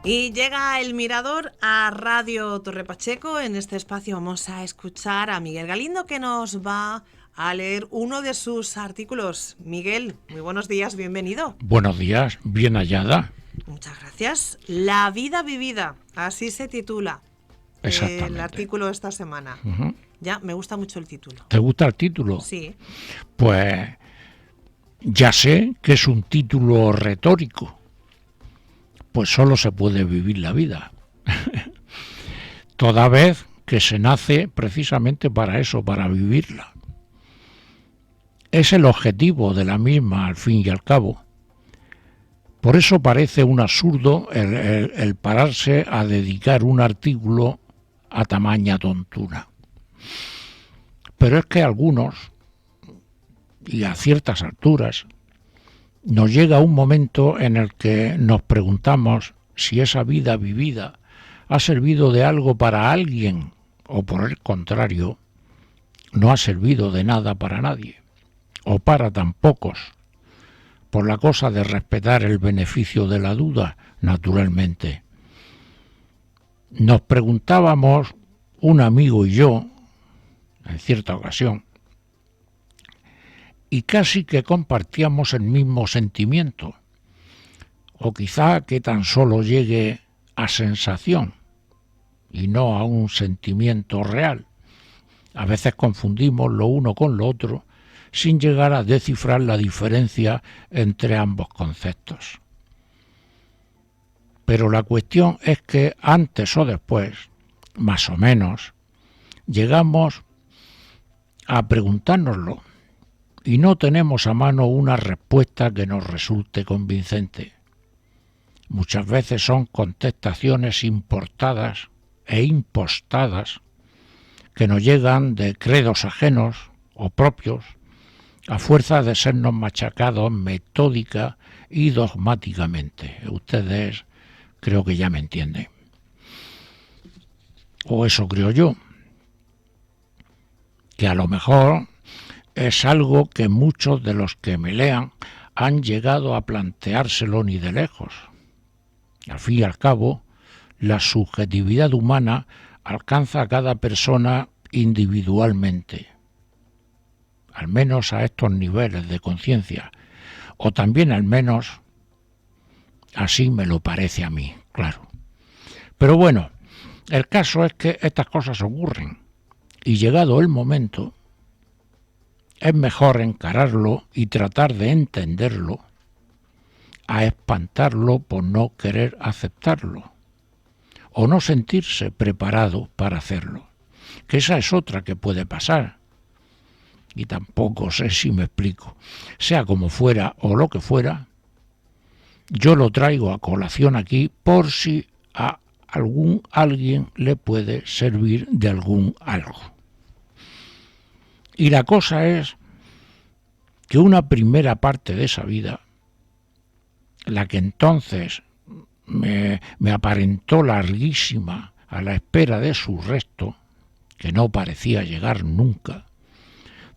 Y llega el Mirador a Radio Torre Pacheco. En este espacio vamos a escuchar a Miguel Galindo, que nos va a leer uno de sus artículos. Miguel, muy buenos días, bienvenido. Buenos días, bien hallada. Muchas gracias. La vida vivida, así se titula el Exactamente. artículo de esta semana. Ujú. Ya, me gusta mucho el título. ¿Te gusta el título? Sí. Pues ya sé que es un título retórico, pues solo se puede vivir la vida. Toda vez que se nace precisamente para eso, para vivirla. Es el objetivo de la misma, al fin y al cabo. Por eso parece un absurdo el pararse a dedicar un artículo a tamaña tontuna. Pero es que algunos, y a ciertas alturas, nos llega un momento en el que nos preguntamos si esa vida vivida ha servido de algo para alguien o por el contrario, no ha servido de nada para nadie, o para tan pocos, por la cosa de respetar el beneficio de la duda, naturalmente. Nos preguntábamos, un amigo y yo, en cierta ocasión, y casi que compartíamos el mismo sentimiento, o quizá que tan solo llegue a sensación y no a un sentimiento real. A veces confundimos lo uno con lo otro sin llegar a descifrar la diferencia entre ambos conceptos. Pero la cuestión es que antes o después, más o menos, llegamos a preguntárnoslo y no tenemos a mano una respuesta que nos resulte convincente. Muchas veces son contestaciones importadas e impostadas que nos llegan de credos ajenos o propios a fuerza de sernos machacados metódica y dogmáticamente. Ustedes creo que ya me entienden. O eso creo yo, que a lo mejor es algo que muchos de los que me lean han llegado a planteárselo ni de lejos. Al fin y al cabo, la subjetividad humana alcanza a cada persona individualmente, al menos a estos niveles de conciencia, o también al menos así me lo parece a mí, claro. Pero bueno, el caso es que estas cosas ocurren y llegado el momento es mejor encararlo y tratar de entenderlo a espantarlo por no querer aceptarlo o no sentirse preparado para hacerlo, que esa es otra que puede pasar. Y tampoco sé si me explico. Sea como fuera o lo que fuera, yo lo traigo a colación aquí por si a alguien le puede servir de algún algo. Y la cosa es que una primera parte de esa vida, la que entonces me aparentó larguísima a la espera de su resto, que no parecía llegar nunca,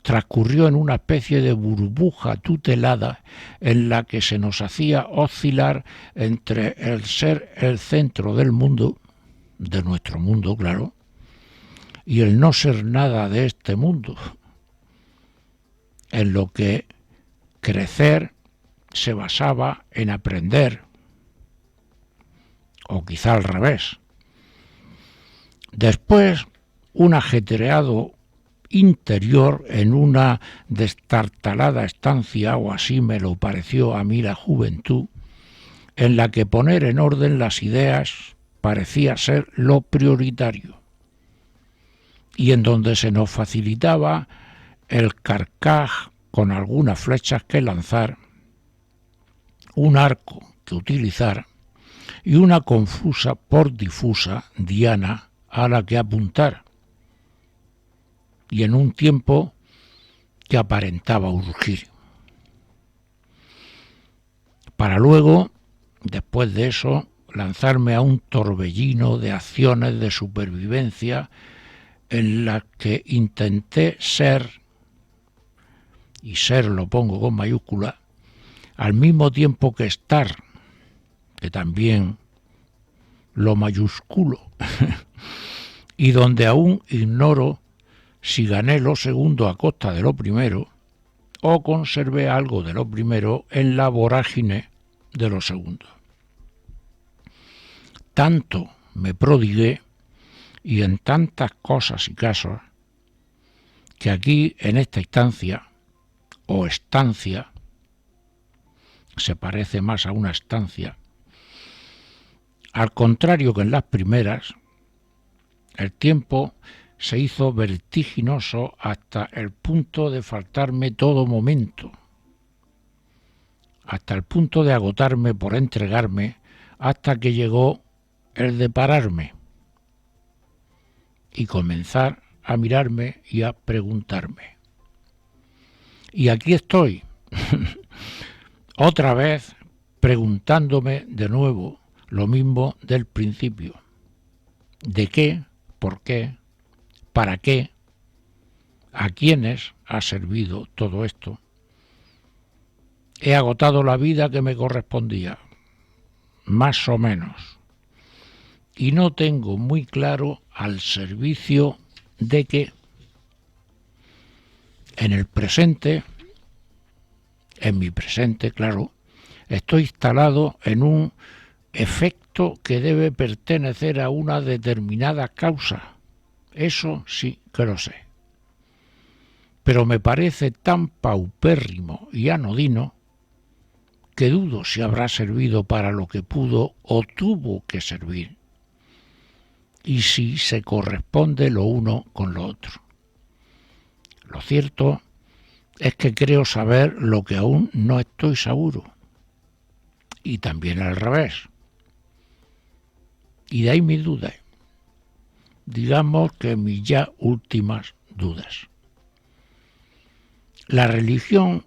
transcurrió en una especie de burbuja tutelada en la que se nos hacía oscilar entre el ser el centro del mundo, de nuestro mundo, claro, y el no ser nada de este mundo, en lo que crecer se basaba en aprender, o quizá al revés. Después, un ajetreado interior en una destartalada estancia, o así me lo pareció a mí la juventud, en la que poner en orden las ideas parecía ser lo prioritario, y en donde se nos facilitaba el carcaj con algunas flechas que lanzar, un arco que utilizar y una confusa por difusa diana a la que apuntar, y en un tiempo que aparentaba urgir. Para luego, después de eso, lanzarme a un torbellino de acciones de supervivencia en las que intenté ser, y ser lo pongo con mayúscula, al mismo tiempo que estar, que también lo mayúsculo, y donde aún ignoro si gané lo segundo a costa de lo primero o conservé algo de lo primero en la vorágine de lo segundo. Tanto me prodigué y en tantas cosas y casos que aquí en esta instancia o estancia se parece más a una estancia, al contrario que en las primeras, el tiempo se hizo vertiginoso hasta el punto de faltarme todo momento, hasta el punto de agotarme por entregarme, hasta que llegó el de pararme y comenzar a mirarme y a preguntarme. Y aquí estoy, otra vez preguntándome de nuevo lo mismo del principio. ¿De qué? ¿Por qué? ¿Para qué? ¿A quiénes ha servido todo esto? He agotado la vida que me correspondía, más o menos, y no tengo muy claro al servicio de qué. En el presente, en mi presente, claro, estoy instalado en un efecto que debe pertenecer a una determinada causa. Eso sí que lo sé. Pero me parece tan paupérrimo y anodino que dudo si habrá servido para lo que pudo o tuvo que servir, y si se corresponde lo uno con lo otro. Lo cierto es que creo saber lo que aún no estoy seguro, y también al revés. Y de ahí mis dudas, digamos que mis ya últimas dudas. La religión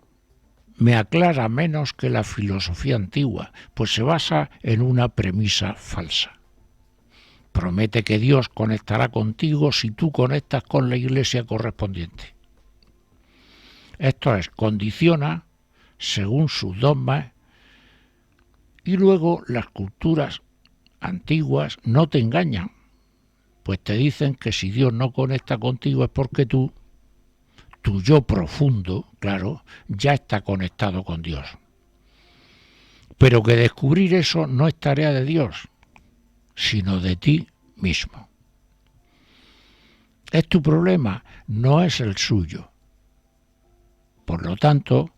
me aclara menos que la filosofía antigua, pues se basa en una premisa falsa. Promete que Dios conectará contigo si tú conectas con la iglesia correspondiente. Esto es, condiciona según sus dogmas, y luego las culturas antiguas no te engañan, pues te dicen que si Dios no conecta contigo es porque tu yo profundo, claro, ya está conectado con Dios. Pero que descubrir eso no es tarea de Dios, sino de ti mismo. Es tu problema, no es el suyo. Por lo tanto,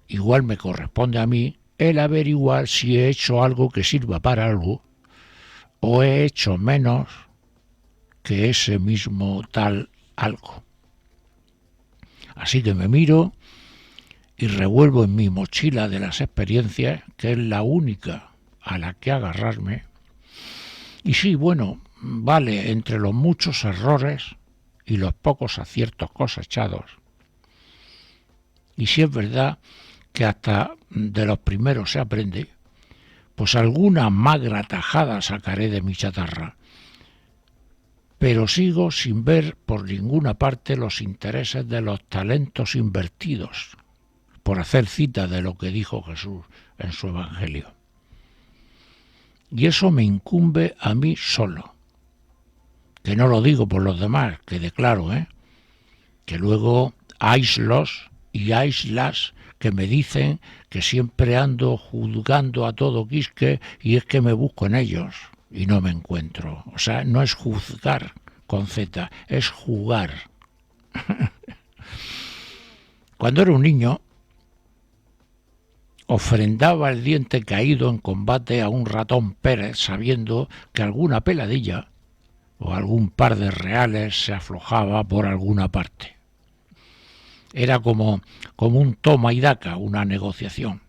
igual me corresponde a mí el averiguar si he hecho algo que sirva para algo o he hecho menos que ese mismo tal algo. Así que me miro y revuelvo en mi mochila de las experiencias, que es la única a la que agarrarme. Y sí, bueno, vale, entre los muchos errores y los pocos aciertos cosechados. Y si es verdad que hasta de los primeros se aprende, pues alguna magra tajada sacaré de mi chatarra. Pero sigo sin ver por ninguna parte los intereses de los talentos invertidos, por hacer cita de lo que dijo Jesús en su Evangelio. Y eso me incumbe a mí solo, que no lo digo por los demás, que declaro, que luego aislos y aislas que me dicen que siempre ando juzgando a todo quisque y es que me busco en ellos y no me encuentro. O sea, no es juzgar con Z, es jugar. Cuando era un niño, ofrendaba el diente caído en combate a un ratón Pérez, sabiendo que alguna peladilla o algún par de reales se aflojaba por alguna parte. Era como un toma y daca, una negociación.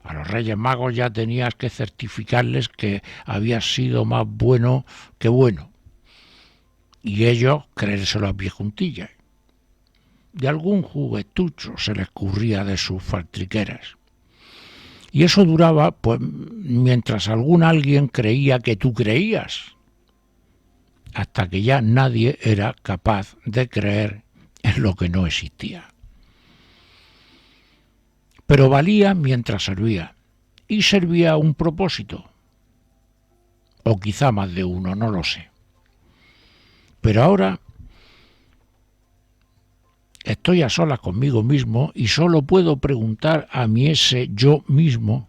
A los Reyes Magos ya tenías que certificarles que habías sido más bueno que bueno, y ellos creérselo a pie juntillas. De algún juguetucho se les escurría de sus faltriqueras. Y eso duraba, pues, mientras alguien creía que tú creías, hasta que ya nadie era capaz de creer en lo que no existía. Pero valía mientras servía, y servía a un propósito. o quizá más de uno, no lo sé. Pero ahora estoy a solas conmigo mismo y solo puedo preguntar a mi ese yo mismo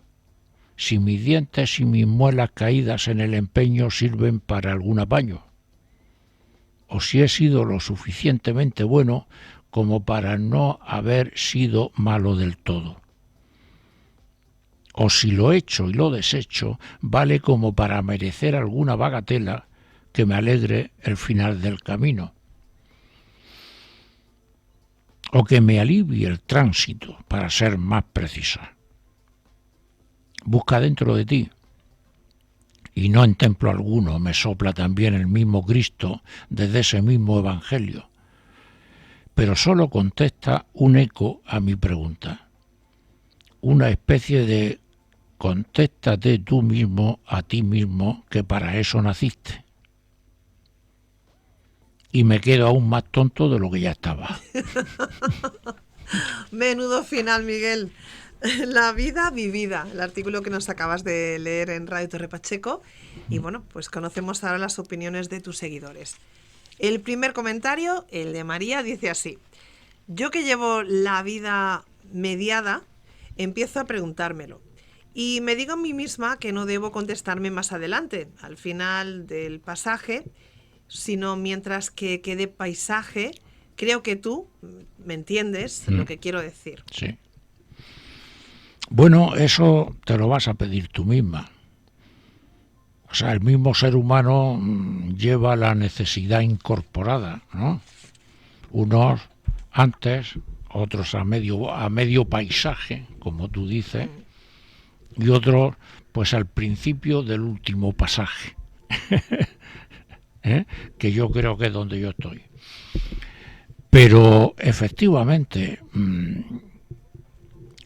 si mis dientes y mis muelas caídas en el empeño sirven para algún apaño, o si he sido lo suficientemente bueno como para no haber sido malo del todo, o si lo hecho y lo deshecho vale como para merecer alguna bagatela que me alegre el final del camino, o que me alivie el tránsito, para ser más precisa. Busca dentro de ti, y no en templo alguno me sopla también el mismo Cristo desde ese mismo Evangelio, pero solo contesta un eco a mi pregunta, una especie de contéstate tú mismo a ti mismo, que para eso naciste. Y me quedo aún más tonto de lo que ya estaba. Menudo final, Miguel. La vida vivida, el artículo que nos acabas de leer en Radio Torre Pacheco. Y bueno, pues conocemos ahora las opiniones de tus seguidores. El primer comentario, el de María, dice así: yo que llevo la vida mediada, empiezo a preguntármelo. Y me digo a mí misma que no debo contestarme más adelante, al final del pasaje, sino mientras que quede paisaje. Creo que tú me entiendes lo que quiero decir. Sí. Bueno, eso te lo vas a pedir tú misma. O sea, el mismo ser humano lleva la necesidad incorporada, ¿no? Unos antes, otros a medio paisaje, como tú dices, y otros pues al principio del último pasaje, que yo creo que es donde yo estoy. Pero efectivamente,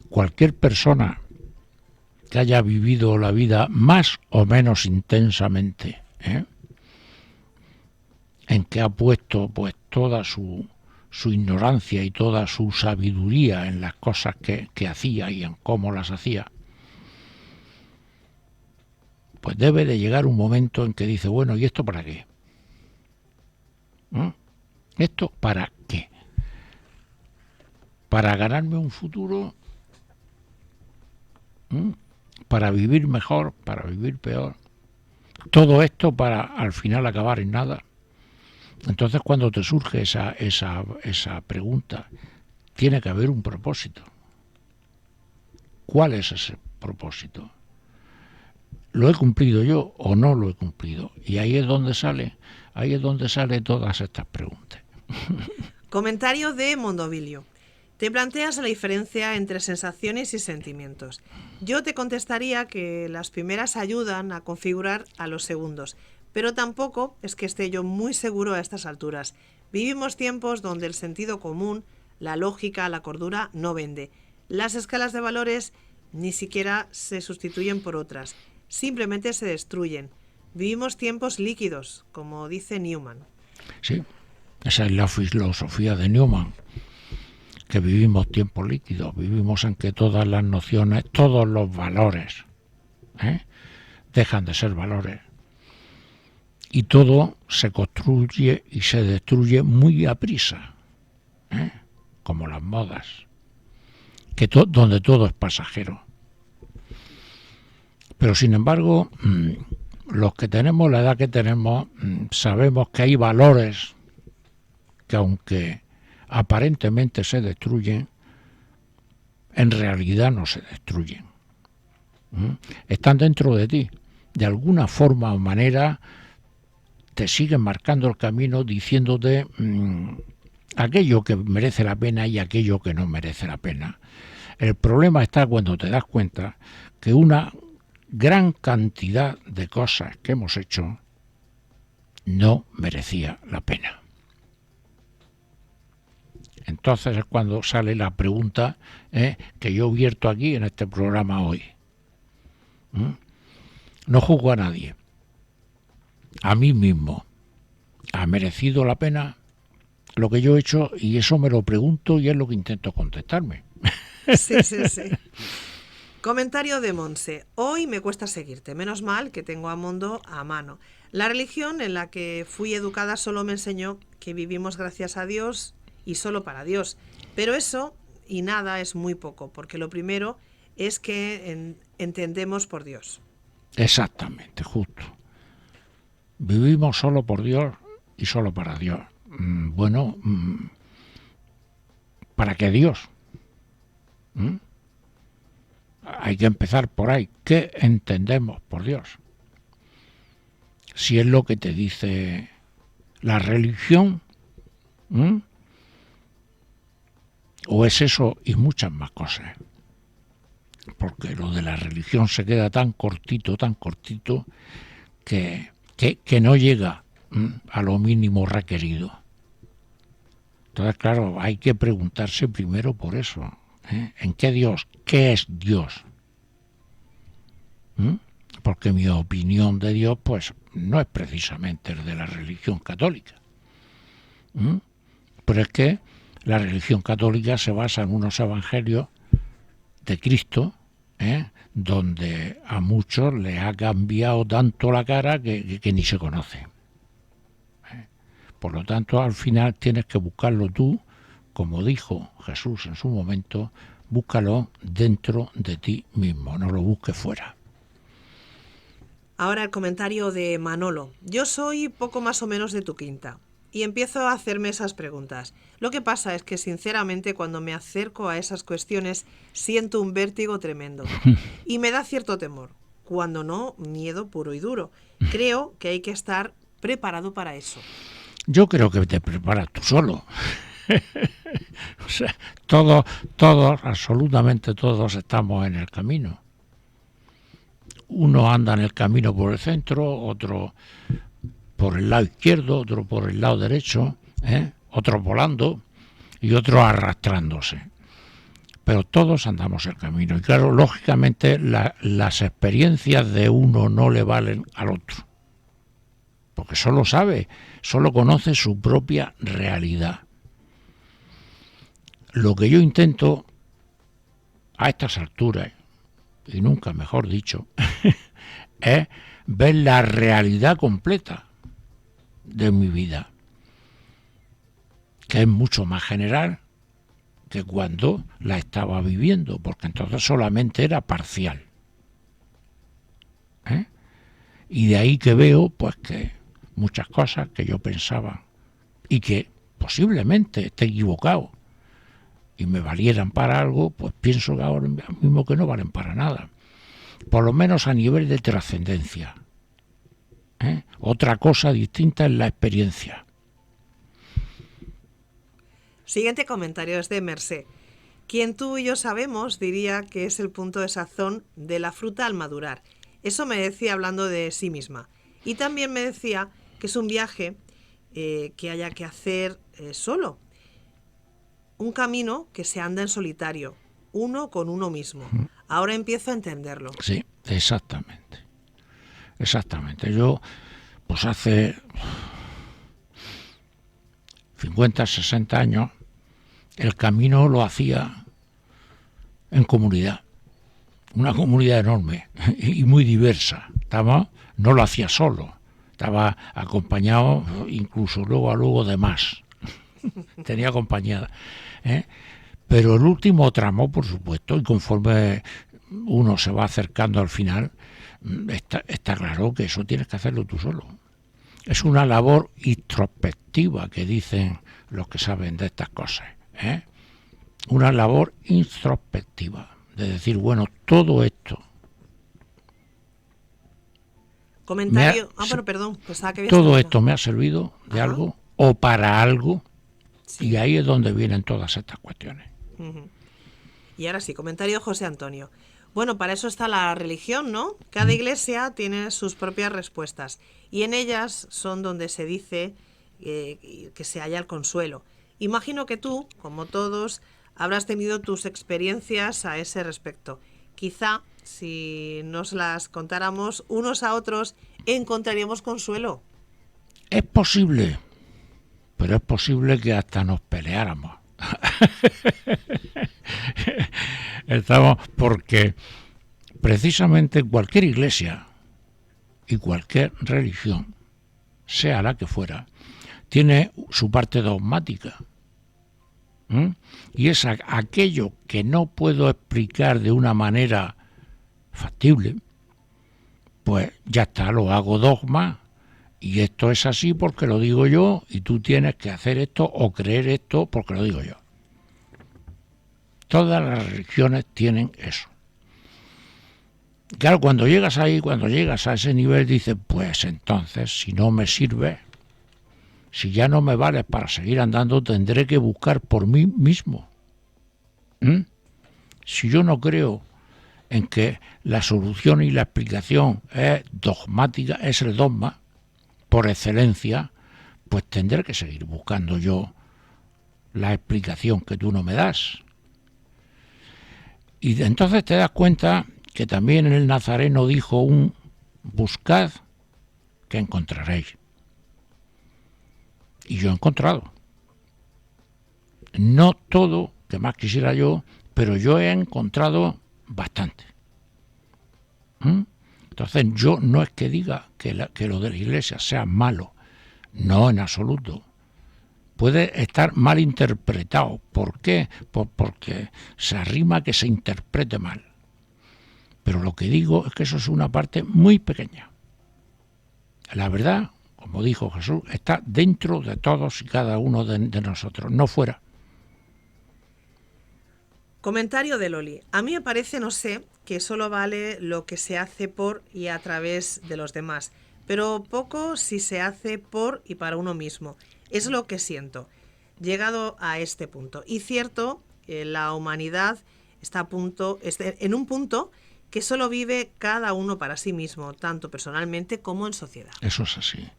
cualquier persona que haya vivido la vida más o menos intensamente, en que ha puesto pues toda su ignorancia y toda su sabiduría en las cosas que hacía y en cómo las hacía, pues debe de llegar un momento en que dice, bueno, ¿y esto para qué? ¿Esto para qué? ¿Para ganarme un futuro? ¿Para vivir mejor? ¿Para vivir peor? Todo esto para al final acabar en nada. Entonces, cuando te surge esa pregunta, tiene que haber un propósito. ¿Cuál es ese propósito? ¿Lo he cumplido yo o no lo he cumplido? Y ahí es donde salen todas estas preguntas. Comentario de Mondovilio. Te planteas la diferencia entre sensaciones y sentimientos. Yo te contestaría que las primeras ayudan a configurar a los segundos, pero tampoco es que esté yo muy seguro a estas alturas. Vivimos tiempos donde el sentido común, la lógica, la cordura no vende. Las escalas de valores ni siquiera se sustituyen por otras, simplemente se destruyen. Vivimos tiempos líquidos, como dice Newman. Sí, esa es la filosofía de Newman, que vivimos tiempos líquidos, vivimos en que todas las nociones, todos los valores, dejan de ser valores. Y todo se construye y se destruye muy aprisa, como las modas, donde todo es pasajero. Pero sin embargo, los que tenemos la edad que tenemos, sabemos que hay valores que, aunque aparentemente se destruyen, en realidad no se destruyen. Están dentro de ti. De alguna forma o manera te siguen marcando el camino, diciéndote aquello que merece la pena y aquello que no merece la pena. El problema está cuando te das cuenta que una gran cantidad de cosas que hemos hecho no merecía la pena. Entonces es cuando sale la pregunta que yo vierto aquí en este programa hoy. No juzgo a nadie, a mí mismo. ¿Ha merecido la pena lo que yo he hecho? Y eso me lo pregunto y es lo que intento contestarme. Sí. Comentario de Monse. Hoy me cuesta seguirte. Menos mal que tengo a Mondo a mano. La religión en la que fui educada solo me enseñó que vivimos gracias a Dios y solo para Dios. Pero eso y nada es muy poco, porque lo primero es que entendemos por Dios. Exactamente, justo. Vivimos solo por Dios y solo para Dios. Bueno, ¿para qué Dios? Hay que empezar por ahí. ¿Qué entendemos por Dios? Si es lo que te dice la religión, o es eso y muchas más cosas. Porque lo de la religión se queda tan cortito, que no llega a lo mínimo requerido. Entonces, claro, hay que preguntarse primero por eso. ¿En qué Dios? ¿Qué es Dios? Porque mi opinión de Dios, pues, no es precisamente el de la religión católica. Pero es que la religión católica se basa en unos evangelios de Cristo, donde a muchos les ha cambiado tanto la cara que ni se conoce. Por lo tanto, al final tienes que buscarlo tú, como dijo Jesús en su momento, búscalo dentro de ti mismo, no lo busques fuera. Ahora el comentario de Manolo. Yo soy poco más o menos de tu quinta y empiezo a hacerme esas preguntas. Lo que pasa es que sinceramente cuando me acerco a esas cuestiones siento un vértigo tremendo y me da cierto temor. Cuando no, miedo puro y duro. Creo que hay que estar preparado para eso. Yo creo que te preparas tú solo. O sea, todos, absolutamente todos estamos en el camino. Uno anda en el camino por el centro, otro por el lado izquierdo, otro por el lado derecho, otro volando y otro arrastrándose. Pero todos andamos el camino. Y claro, lógicamente las experiencias de uno no le valen al otro. Porque solo conoce su propia realidad. Lo que yo intento a estas alturas, y nunca mejor dicho, es ver la realidad completa de mi vida, que es mucho más general que cuando la estaba viviendo, porque entonces solamente era parcial. Y de ahí que veo pues que muchas cosas que yo pensaba y que posiblemente esté equivocado y me valieran para algo, pues pienso que ahora mismo que no valen para nada. Por lo menos a nivel de trascendencia. Otra cosa distinta es la experiencia. Siguiente comentario es de Mercé. Quien tú y yo sabemos diría que es el punto de sazón de la fruta al madurar. Eso me decía hablando de sí misma. Y también me decía que es un viaje que haya que hacer solo. Un camino que se anda en solitario, uno con uno mismo. Ahora empiezo a entenderlo. Sí, exactamente. Exactamente. Yo, pues hace 50, 60 años, el camino lo hacía en comunidad. Una comunidad enorme y muy diversa. No lo hacía solo. Estaba acompañado incluso luego de más. Tenía compañía. Pero el último tramo, por supuesto, y conforme uno se va acercando al final, está claro que eso tienes que hacerlo tú solo. Es una labor introspectiva que dicen los que saben de estas cosas. Una labor introspectiva, de decir, bueno, todo esto. Comentario. Bueno, perdón. Pensaba que todo esto me ha servido de algo o para algo. Sí. Y ahí es donde vienen todas estas cuestiones. Y ahora sí, comentario José Antonio. Bueno, para eso está la religión, ¿no? Cada iglesia tiene sus propias respuestas y en ellas son donde se dice que se halla el consuelo. Imagino que tú, como todos, habrás tenido tus experiencias a ese respecto. Quizá, si nos las contáramos unos a otros, encontraríamos consuelo. Es posible, pero es posible que hasta nos peleáramos. Porque Precisamente cualquier iglesia y cualquier religión, sea la que fuera, tiene su parte dogmática. Y es aquello que no puedo explicar de una manera factible, pues ya está, lo hago dogma, y esto es así porque lo digo yo, y tú tienes que hacer esto o creer esto porque lo digo yo. Todas las religiones tienen eso. Claro, cuando llegas ahí, cuando llegas a ese nivel, dices, pues entonces, si no me sirve, si ya no me vale para seguir andando, tendré que buscar por mí mismo. Si yo no creo en que la solución y la explicación es dogmática, es el dogma, por excelencia, pues tendré que seguir buscando yo la explicación que tú no me das. Y entonces te das cuenta que también el Nazareno dijo buscad que encontraréis. Y yo he encontrado. No todo, que más quisiera yo, pero yo he encontrado bastante. Entonces yo no es que diga que lo de la iglesia sea malo, no en absoluto. Puede estar mal interpretado. ¿Por qué? Porque se arrima que se interprete mal. Pero lo que digo es que eso es una parte muy pequeña. La verdad, como dijo Jesús, está dentro de todos y cada uno de nosotros, no fuera. Comentario de Loli. A mí me parece, no sé, que solo vale lo que se hace por y a través de los demás, pero poco si se hace por y para uno mismo. Es lo que siento, llegado a este punto. Y cierto, la humanidad está en un punto que solo vive cada uno para sí mismo, tanto personalmente como en sociedad. Eso es así.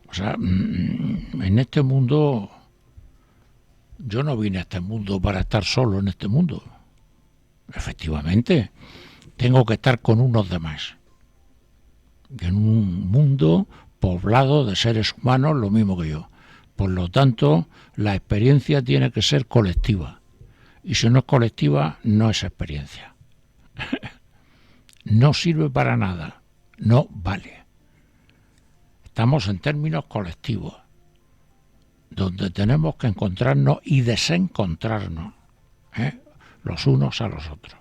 O sea, en este mundo, yo no vine a este mundo para estar solo en este mundo. Efectivamente, tengo que estar con unos demás. Y en un mundo poblado de seres humanos, lo mismo que yo. Por lo tanto, la experiencia tiene que ser colectiva. Y si no es colectiva, no es experiencia. No sirve para nada. No vale. Estamos en términos colectivos, donde tenemos que encontrarnos y desencontrarnos, los unos a los otros,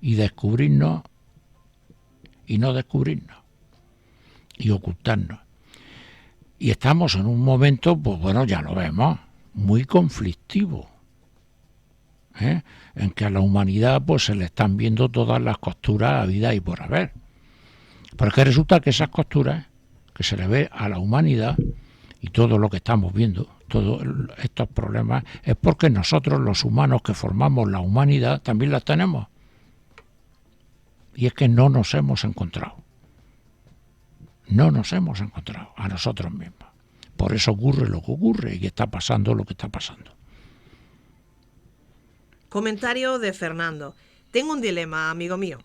y descubrirnos y no descubrirnos, y ocultarnos. Y estamos en un momento, pues bueno, ya lo vemos, muy conflictivo, en que a la humanidad pues se le están viendo todas las costuras habidas y por haber. Porque resulta que esas costuras que se le ve a la humanidad y todo lo que estamos viendo, todos estos problemas, es porque nosotros los humanos que formamos la humanidad también las tenemos. Y es que no nos hemos encontrado. No nos hemos encontrado a nosotros mismos. Por eso ocurre lo que ocurre y está pasando lo que está pasando. Comentario de Fernando. Tengo un dilema, amigo mío.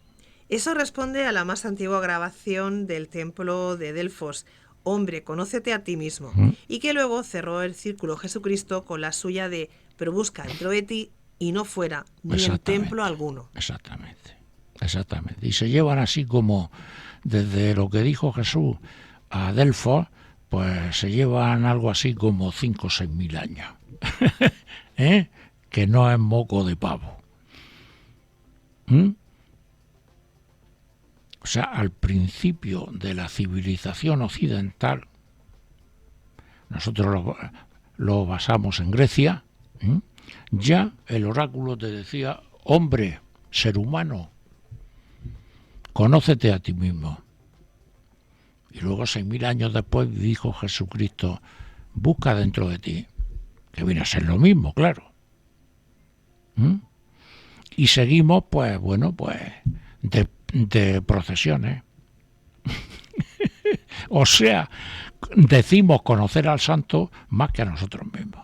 Eso responde a la más antigua grabación del templo de Delfos. Hombre, conócete a ti mismo. Y que luego cerró el círculo Jesucristo con la suya de pero busca dentro de ti y no fuera ni en templo alguno. Exactamente. Y se llevan así como desde lo que dijo Jesús a Delfos, pues se llevan algo así como 5 o 6 mil años. Que no es moco de pavo. O sea, al principio de la civilización occidental, nosotros lo basamos en Grecia, ya el oráculo te decía, hombre, ser humano, conócete a ti mismo. Y luego 6.000 años después dijo Jesucristo, busca dentro de ti, que viene a ser lo mismo, claro. Y seguimos, pues bueno, pues de procesiones. O sea, decimos conocer al santo más que a nosotros mismos.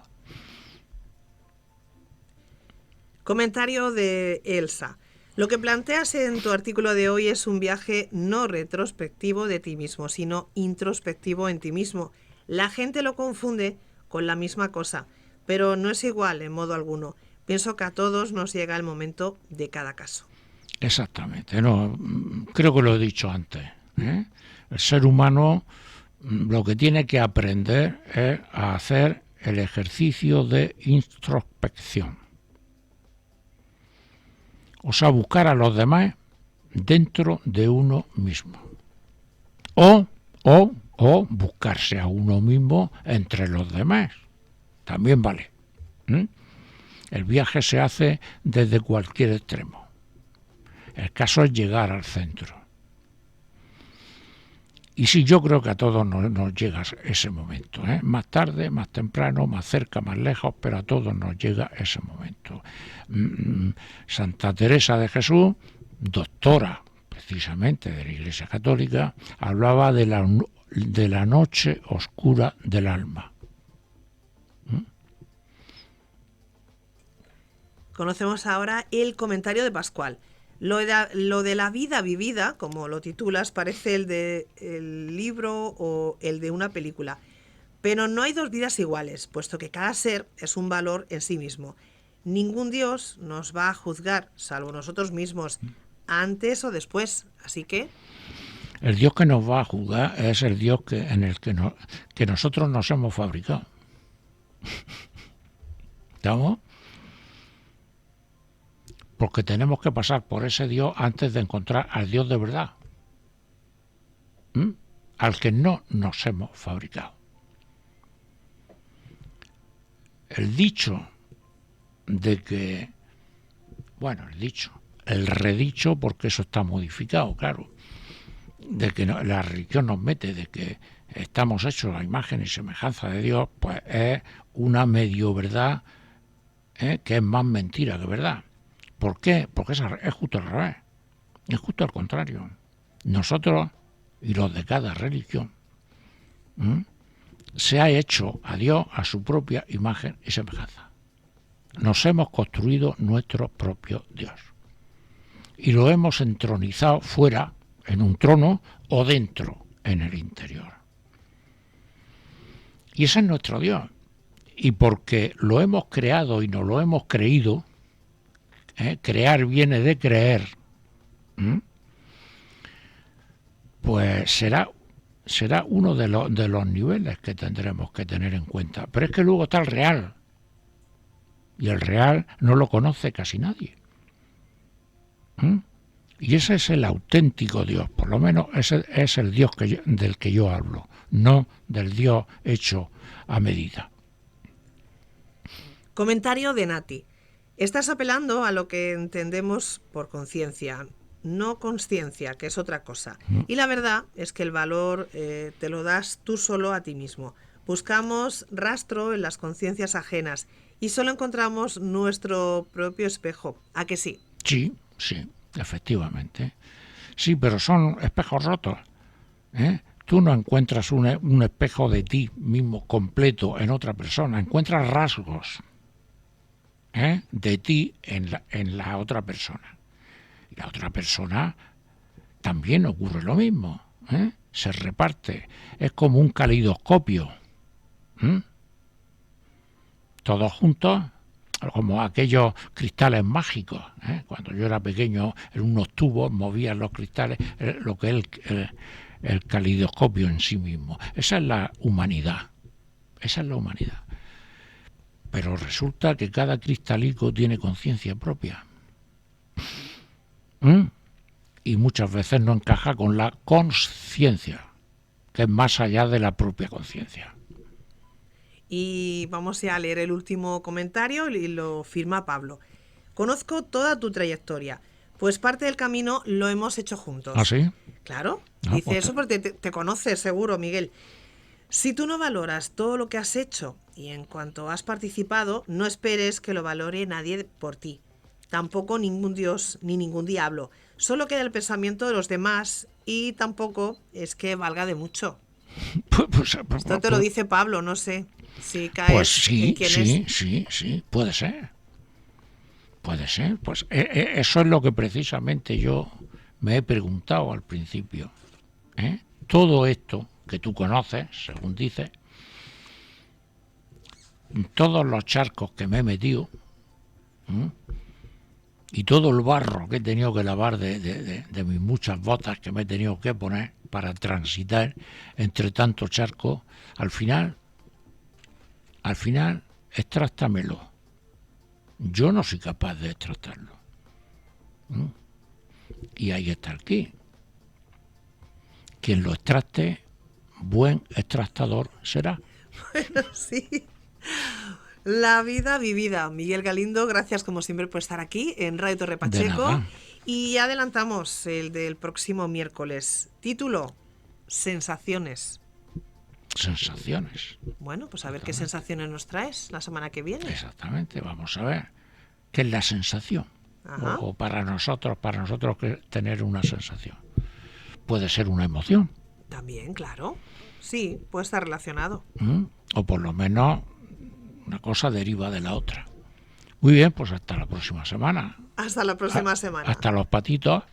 Comentario de Elsa. Lo que planteas en tu artículo de hoy es un viaje no retrospectivo de ti mismo, sino introspectivo en ti mismo. La gente lo confunde con la misma cosa, pero no es igual en modo alguno. Pienso que a todos nos llega el momento de cada caso. Exactamente. No, creo que lo he dicho antes. El ser humano lo que tiene que aprender es a hacer el ejercicio de introspección. O sea, buscar a los demás dentro de uno mismo. O buscarse a uno mismo entre los demás. También vale. El viaje se hace desde cualquier extremo. El caso es llegar al centro. Y sí, yo creo que a todos nos llega ese momento, más tarde, más temprano, más cerca, más lejos, pero a todos nos llega ese momento. Santa Teresa de Jesús, doctora precisamente de la Iglesia Católica, hablaba de la noche oscura del alma. Conocemos ahora el comentario de Pascual. Lo de la vida vivida, como lo titulas, parece el libro o el de una película. Pero no hay dos vidas iguales, puesto que cada ser es un valor en sí mismo. Ningún Dios nos va a juzgar, salvo nosotros mismos, antes o después. Así que... El Dios que nos va a juzgar es el Dios en el que nosotros nos hemos fabricado. ¿Estamos? Porque tenemos que pasar por ese Dios antes de encontrar al Dios de verdad, al que no nos hemos fabricado. El dicho de que, el redicho, porque eso está modificado, claro, de que la religión nos mete, de que estamos hechos a imagen y semejanza de Dios, pues es una medio verdad, que es más mentira que verdad. ¿Por qué? Porque es justo al revés, es justo al contrario. Nosotros y los de cada religión se ha hecho a Dios a su propia imagen y semejanza. Nos hemos construido nuestro propio Dios y lo hemos entronizado fuera en un trono o dentro en el interior. Y ese es nuestro Dios. Y porque lo hemos creado y nos lo hemos creído, crear viene de creer, pues será uno de los niveles que tendremos que tener en cuenta. Pero es que luego está el real, y el real no lo conoce casi nadie. Y ese es el auténtico Dios, por lo menos ese es el Dios del que yo hablo, no del Dios hecho a medida. Comentario de Nati. Estás apelando a lo que entendemos por conciencia, no consciencia, que es otra cosa. Y la verdad es que el valor te lo das tú solo a ti mismo. Buscamos rastro en las conciencias ajenas y solo encontramos nuestro propio espejo. ¿A que sí? Sí, efectivamente. Sí, pero son espejos rotos. Tú no encuentras un espejo de ti mismo completo en otra persona, encuentras rasgos de ti en la otra persona. Y la otra persona también ocurre lo mismo, se reparte, es como un caleidoscopio, todos juntos, como aquellos cristales mágicos, cuando yo era pequeño en unos tubos movían los cristales, lo que es el caleidoscopio en sí mismo. Esa es la humanidad, pero resulta que cada cristalico tiene conciencia propia. Y muchas veces no encaja con la consciencia, que es más allá de la propia conciencia. Y vamos a leer el último comentario y lo firma Pablo. Conozco toda tu trayectoria, pues parte del camino lo hemos hecho juntos. ¿Ah, sí? Claro, dice pues eso porque te conoces seguro, Miguel. Si tú no valoras todo lo que has hecho y en cuanto has participado, no esperes que lo valore nadie por ti. Tampoco ningún dios ni ningún diablo. Solo queda el pensamiento de los demás y tampoco es que valga de mucho. Esto te lo dice Pablo, no sé si caes pues sí, en quién es. Sí, puede ser. Pues eso es lo que precisamente yo me he preguntado al principio. Todo esto que tú conoces, según dices, todos los charcos que me he metido, y todo el barro que he tenido que lavar de mis muchas botas que me he tenido que poner para transitar entre tanto charco, al final, extráctamelo. Yo no soy capaz de extractarlo. Y ahí está el quid. Quien lo extracte, buen extractador será. Bueno, sí. La vida vivida. Miguel Galindo, gracias como siempre por estar aquí en Radio Torre De Pacheco. nada. Y adelantamos el del próximo miércoles. Título, Sensaciones. Sensaciones. Bueno, pues a ver qué sensaciones nos traes la semana que viene. Exactamente, vamos a ver qué es la sensación. Ajá. O para nosotros que tener una sensación. Puede ser una emoción. También, claro. Sí, puede estar relacionado. O por lo menos una cosa deriva de la otra. Muy bien, pues hasta la próxima semana. Hasta la próxima semana. Hasta los patitos.